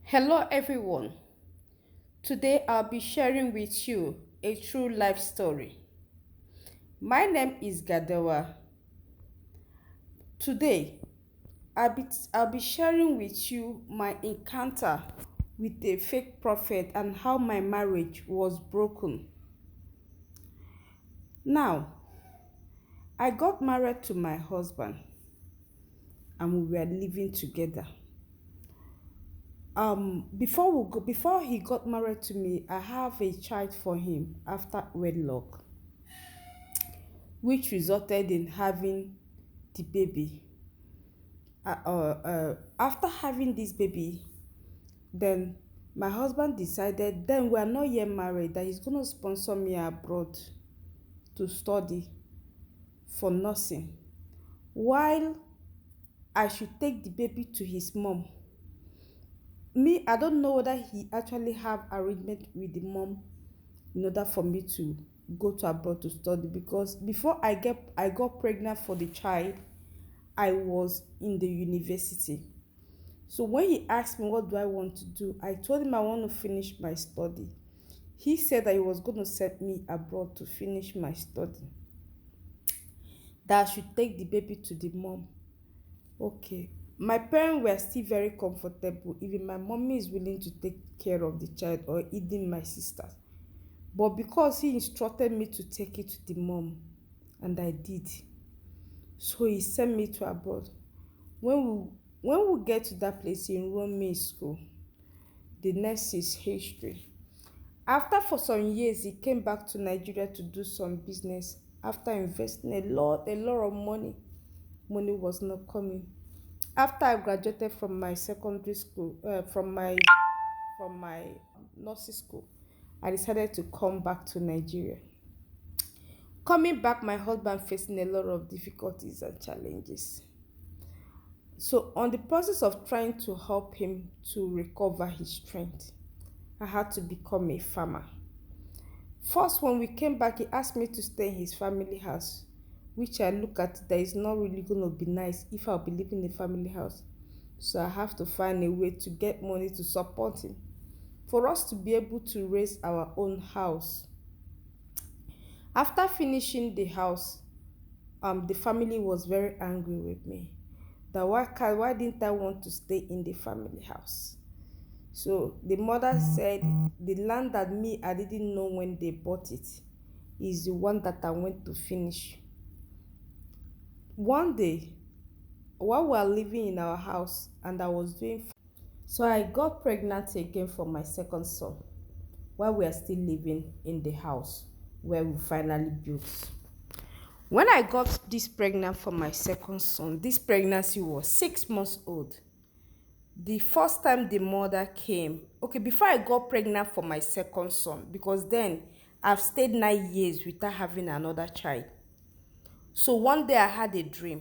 Hello everyone. Today I'll be sharing with you a true life story. My name is Gadewa. Today I'll be sharing with you my encounter with a fake prophet and how my marriage was broken. Now, I got married to my husband and we were living together. Before he got married to me, I have a child for him after wedlock, which resulted in having the baby. After having this baby, then my husband decided, then we are not yet married, that he's going to sponsor me abroad to study for nursing, while I should take the baby to his mom. Me, I don't know whether he actually have arrangement with the mom in order for me to go to abroad to study, because before I got pregnant for the child, I was in the university. So when he asked me what do I want to do, I told him I want to finish my study. He said that he was going to send me abroad to finish my study, that I should take the baby to the mom. Okay. My parents were still very comfortable. Even my mommy is willing to take care of the child, or even my sisters. But because he instructed me to take it to the mom, and I did, so he sent me to abroad. When we get to that place, he enrolled me in school. The next is history. After for some years, he came back to Nigeria to do some business. After investing a lot of money, money was not coming. After I graduated from my secondary school, from my nursing school, I decided to come back to Nigeria. Coming back, my husband facing a lot of difficulties and challenges. So, on the process of trying to help him to recover his strength, I had to become a farmer. First, when we came back, he asked me to stay in his family house, which I look at that is not really going to be nice if I'll be living in a family house. So, I have to find a way to get money to support him for us to be able to raise our own house. After finishing the house, the family was very angry with me. That why didn't I want to stay in the family house? So the mother said the land that me I didn't know when they bought it is the one that I went to finish. One day, while we were living in our house and I was doing, so I got pregnant again for my second son while we are still living in the house where we finally built. When I got this pregnant for my second son, this pregnancy was 6 months old. The first time the mother came, okay, before I got pregnant for my second son, because then I've stayed 9 years without having another child. So one day I had a dream.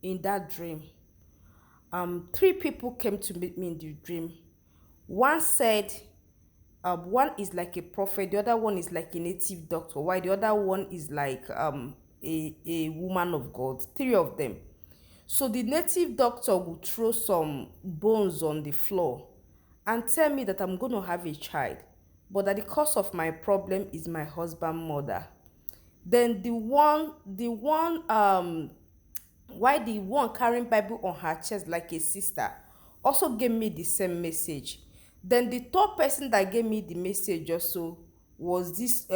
In that dream, three people came to meet me in the dream. One said, one is like a prophet, the other one is like a native doctor, while the other one is like a woman of God. Three of them. So the native doctor would throw some bones on the floor and tell me that I'm going to have a child, but that the cause of my problem is my husband's mother. Then why the one carrying Bible on her chest like a sister also gave me the same message. Then the third person that gave me the message also was this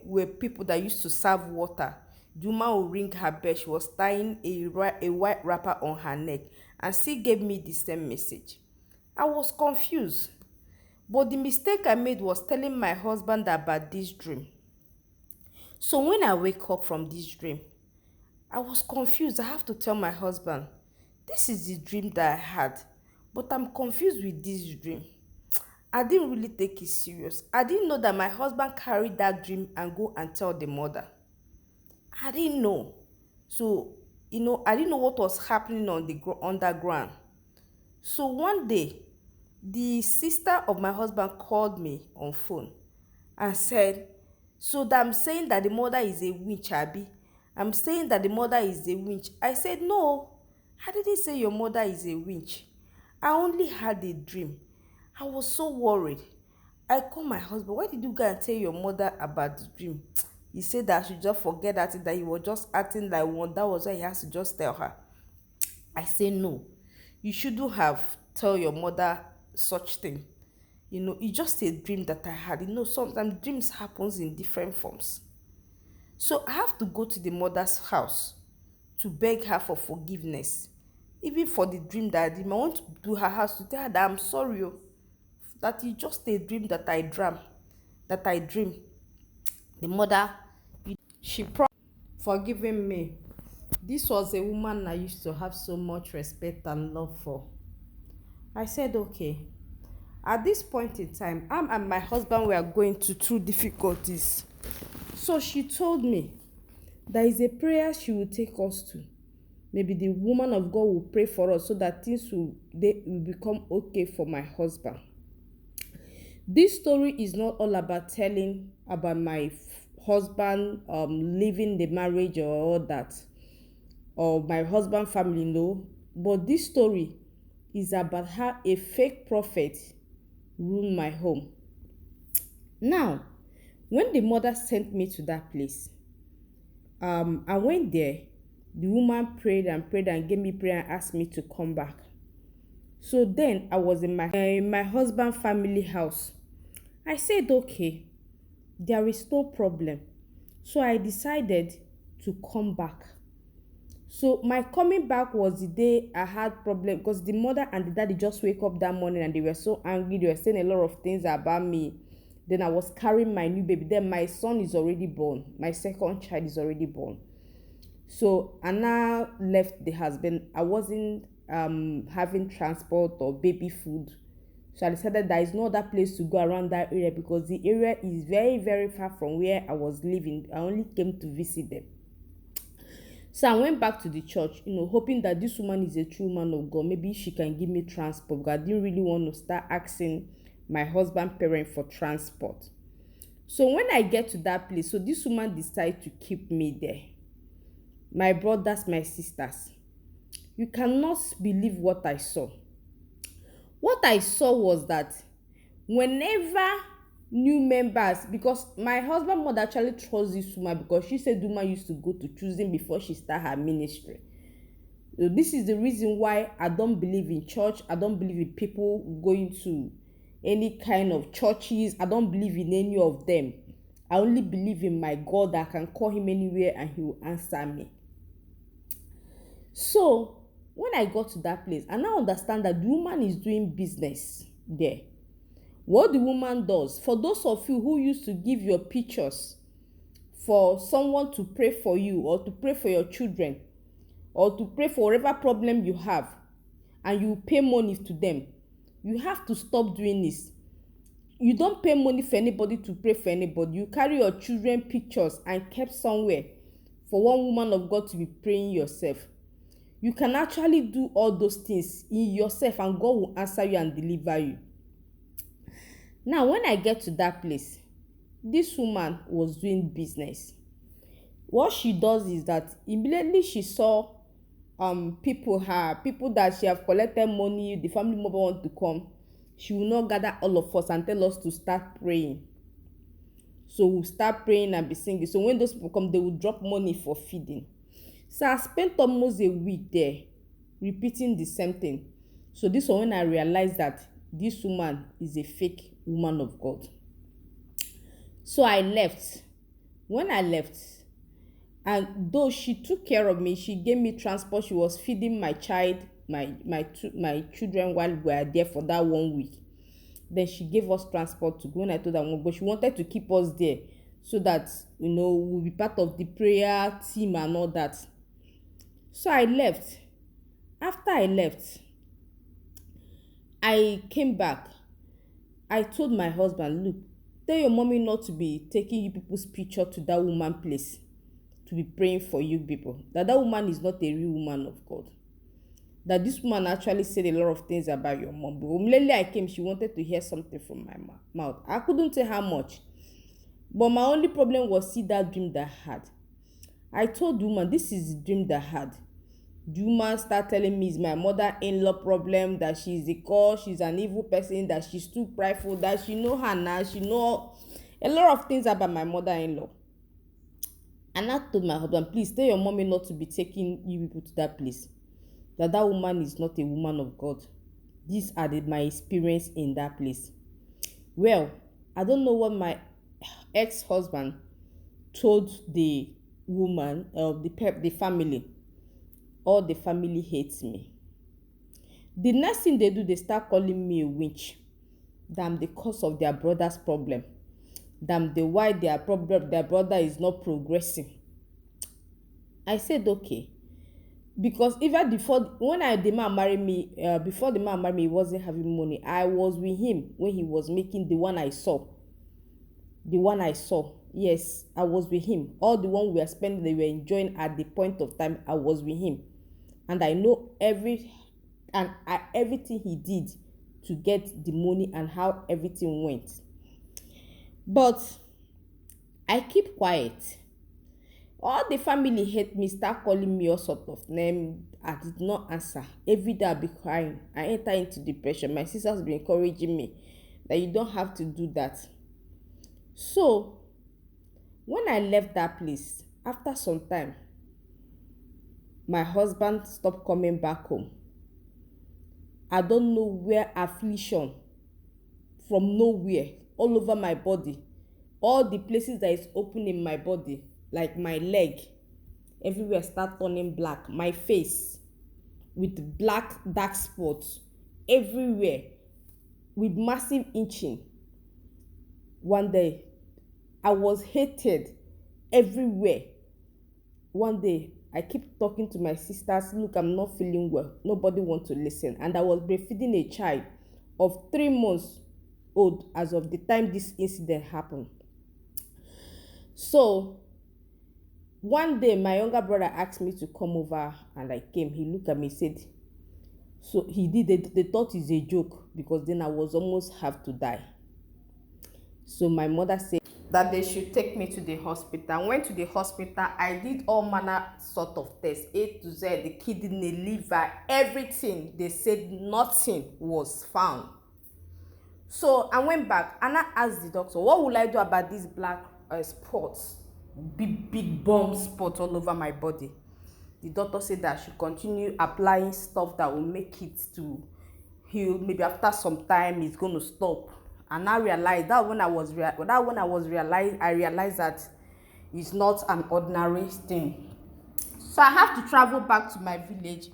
were people that used to serve water. The woman would ring her bell. She was tying a white wrapper on her neck and still gave me the same message. I was confused. But the mistake I made was telling my husband about this dream. So when I wake up from this dream, I was confused. I have to tell my husband, this is the dream that I had, but I'm confused with this dream. I didn't really take it serious. I didn't know that my husband carried that dream and go and tell the mother. I didn't know. So, I didn't know what was happening on the underground. So one day, the sister of my husband called me on phone and said, so that I'm saying that the mother is a witch, Abby. I'm saying that the mother is a witch. I said, no, I didn't say your mother is a witch. I only had a dream. I was so worried. I called my husband. Why did you go and tell your mother about the dream? He said that I should just forget that thing, that he was just acting like one. That was why he has to just tell her. I say no. You shouldn't have tell your mother such thing. It's just a dream that I had. Sometimes dreams happens in different forms. So I have to go to the mother's house to beg her for forgiveness. Even for the dream that I did, I want to do her house to tell her that I'm sorry, that it's just a dream that I dream. The mother, she promised forgiving me. This was a woman I used to have so much respect and love for. I said, okay. At this point in time, I and my husband were going through difficulties. So she told me there is a prayer she will take us to. Maybe the woman of God will pray for us so that will become okay for my husband. This story is not all about telling about my husband leaving the marriage or all that, or my husband family, no. But this story is about how a fake prophet ruined my home. Now, when the mother sent me to that place, I went there. The woman prayed and prayed and gave me prayer and asked me to come back. So then I was in my husband family house. I said, okay, there is no problem. So I decided to come back. So my coming back was the day I had problem, because the mother and the daddy just wake up that morning and they were so angry. They were saying a lot of things about me. Then I was carrying my new baby. Then my son is already born. My second child is already born. So I now left the husband. I wasn't having transport or baby food. So I decided there is no other place to go around that area, because the area is very, very far from where I was living. I only came to visit them. So I went back to the church, hoping that this woman is a true woman of God. Maybe she can give me transport, because I didn't really want to start asking my husband parent for transport. So when I get to that place, so this woman decided to keep me there. My brothers, my sisters, you cannot believe what I saw. What I saw was that whenever new members, because my husband mother actually trusts this woman, because she said the woman used to go to choosing before she start her ministry. So this is the reason why I don't believe in church. I don't believe in people going to any kind of churches. I don't believe in any of them. I only believe in my God, that I can call him anywhere and he will answer me. So when I got to that place, I now understand that the woman is doing business there. What the woman does, for those of you who used to give your pictures for someone to pray for you, or to pray for your children, or to pray for whatever problem you have, and you pay money to them, you have to stop doing this. You don't pay money for anybody to pray for anybody. You carry your children pictures and kept somewhere for one woman of God to be praying yourself. You can actually do all those things in yourself, and God will answer you and deliver you. Now, when I get to that place, this woman was doing business. What she does is that immediately she saw people that she have collected money, the family member want to come, she will not gather all of us and tell us to start praying. So we'll start praying and be singing. So when those people come, they will drop money for feeding. So I spent almost a week there repeating the same thing. So this was when I realized that this woman is a fake woman of God. So I left. When I left, and though she took care of me, she gave me transport, she was feeding my children while we were there for that 1 week. Then she gave us transport to go, and I told her, but she wanted to keep us there so that we'll be part of the prayer team and all that. So I left. After I left, I came back. I told my husband, look, tell your mommy not to be taking you people's picture to that woman place to be praying for you people. That woman is not a real woman of God. That this woman actually said a lot of things about your mom. But immediately I came, she wanted to hear something from my mouth. I couldn't tell her much. But my only problem was see that dream that I had. I told the woman, this is the dream that I had. The woman start telling me it's my mother-in-law problem, that she's the cause, she's an evil person, that she's too prideful, that she know her now, she know a lot of things about my mother-in-law. And I told my husband, please tell your mommy not to be taking you people to that place, that that woman is not a woman of God. These are my experience in that place. Well, I don't know what my ex-husband told the woman, the family. All the family hates me. The next thing they do, they start calling me a witch, that I'm the cause of their brother's problem, that I'm the why their brother is not progressing. I said okay, because even before when the man married me, before the man married me, he wasn't having money. I was with him when he was making the one I saw. Yes, I was with him. All the one we were spending, they were enjoying at the point of time. I was with him, and I know everything he did to get the money and how everything went. But I keep quiet. All the family hate me, start calling me all sort of name. I did not answer. Every day I'll be crying. I enter into depression. My sisters be encouraging me that you don't have to do that. So when I left that place, after some time, my husband stopped coming back home. I don't know where affliction from nowhere all over my body, all the places that is open in my body, like my leg, everywhere start turning black. My face with black dark spots everywhere, with massive itching. One day I was hated everywhere. One day I keep talking to my sisters, look, I'm not feeling well, nobody want to listen. And I was breastfeeding a child of 3 months old as of the time this incident happened. So one day my younger brother asked me to come over, and I came. He looked at me, said, so he did, they thought it's a joke, because then I was almost have to die. So my mother said that they should take me to the hospital. I went to the hospital. I did all manner sort of tests, A to Z, the kidney, liver, everything. They said nothing was found. So I went back and I asked the doctor, what will I do about these black spots, big bomb spots all over my body? The doctor said that I should continue applying stuff that will make it to heal. Maybe after some time it's going to stop. And I realized that when I realized that it's not an ordinary thing. So I have to travel back to my village,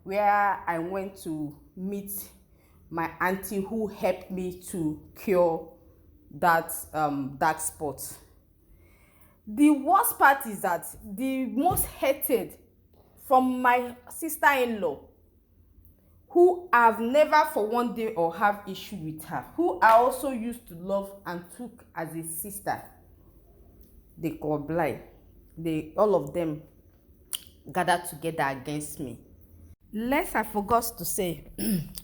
where I went to meet my auntie, who helped me to cure that dark spot. The worst part is that the most hated from my sister-in-law, who I've never for one day or have issue with her, who I also used to love and took as a sister, they call blind. All of them gathered together against me. Lest I forgot to say,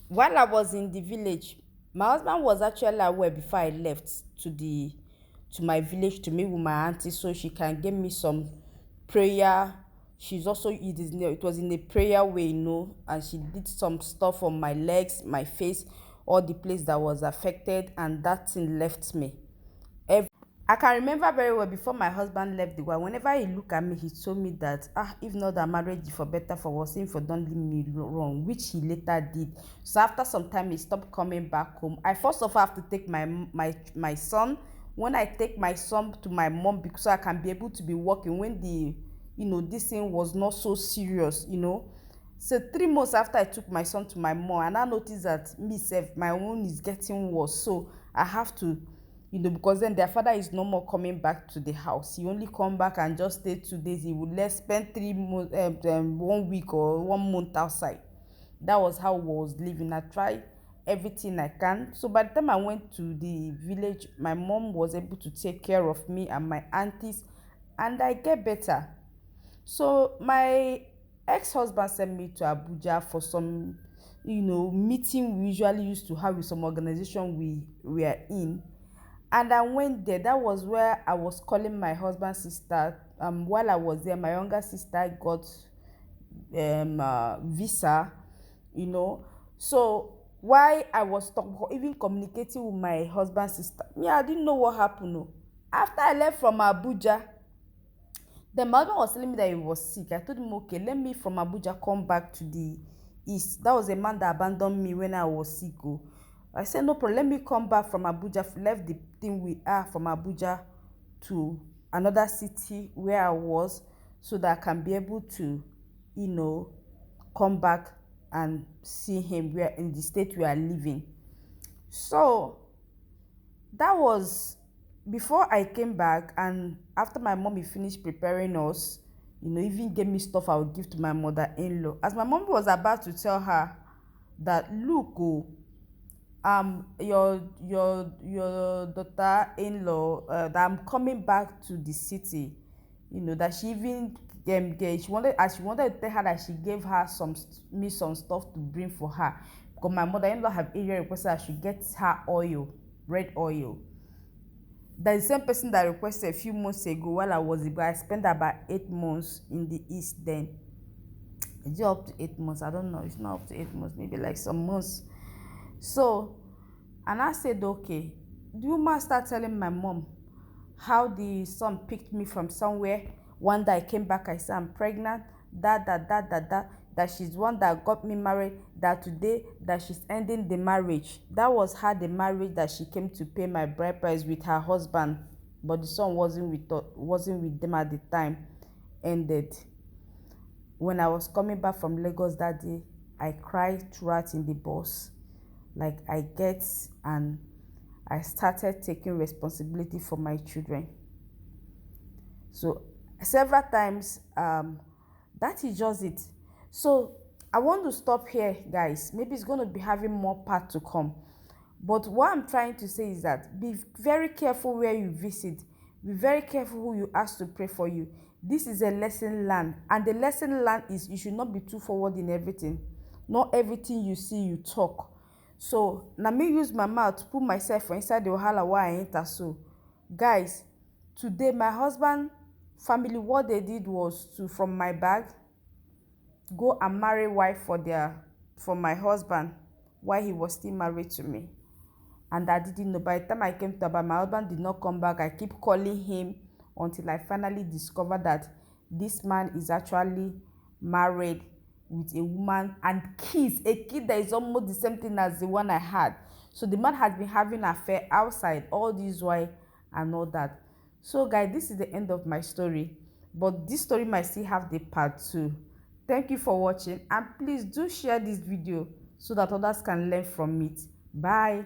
while I was in the village, my husband was actually aware before I left to my village to meet with my auntie, so she can give me some prayer. It was in a prayer way, and she did some stuff on my legs, my face, all the place that was affected, and that thing left me. I can remember very well, before my husband left the world, whenever he looked at me, he told me that, if not that marriage for better for worse, him for don't leave me wrong, which he later did. So after some time, he stopped coming back home. I first of all have to take my son. When I take my son to my mom, because so I can be able to be working when this thing was not so serious. So 3 months after I took my son to my mom, and I noticed that my own is getting worse. So I have to, because then their father is no more coming back to the house. He only come back and just stay 2 days. He would spend 3 months, 1 week or 1 month outside. That was how I was living. I tried everything I can. So by the time I went to the village, my mom was able to take care of me and my aunties, and I get better. So my ex-husband sent me to Abuja for some, meeting we usually used to have with some organization we were in. And I went there. That was where I was calling my husband's sister. While I was there, my younger sister got visa, you know. So why I was even communicating with my husband's sister, me, I didn't know what happened. No. After I left from Abuja, then my husband was telling me that he was sick. I told him, okay, let me from Abuja come back to the east. That was a man that abandoned me when I was sick. Oh. I said, no problem, let me come back from Abuja, left the thing we are from Abuja to another city where I was, so that I can be able to, you know, come back and see him where in the state we are living. So that was before I came back, and after my mommy finished preparing us, you know, even gave me stuff I would give to my mother-in-law. As my mom was about to tell her that, look, oh, your daughter-in-law, that I'm coming back to the city, you know, that she even she wanted to tell her that she gave her some stuff to bring for her, because my mother-in-law have area requested that she get her oil, red oil. That's the same person that requested a few months ago while I was there. I spent about 8 months in the east then. Is it up to 8 months? I don't know. It's not up to 8 months, maybe like some months. So, and I said, okay, the woman start telling my mom how the son picked me from somewhere. One day I came back, I said I'm pregnant, that she's one that got me married, that today that she's ending the marriage. That was her, the marriage that she came to pay my bride price with her husband, but the son wasn't with them at the time, ended. When I was coming back from Lagos that day, I cried throughout in the bus. Like and I started taking responsibility for my children. So several times, that is just it. So I want to stop here, guys. Maybe it's going to be having more part to come. But what I'm trying to say is that be very careful where you visit. Be very careful who you ask to pray for you. This is a lesson learned. And the lesson learned is you should not be too forward in everything. Not everything you see, you talk. So now me use my mouth to put myself for inside the wahala why I enter. So guys, today my husband family, what they did was to, from my bag, go and marry wife for my husband while he was still married to me. And I didn't know. By the time I came to about, my husband did not come back. I keep calling him until I finally discovered that this man is actually married with a woman and kids, a kid that is almost the same thing as the one I had. So the man has been having an affair outside all this while and all that. So guys, this is the end of my story, but this story might still have the part 2. Thank you for watching, and please do share this video so that others can learn from it. Bye.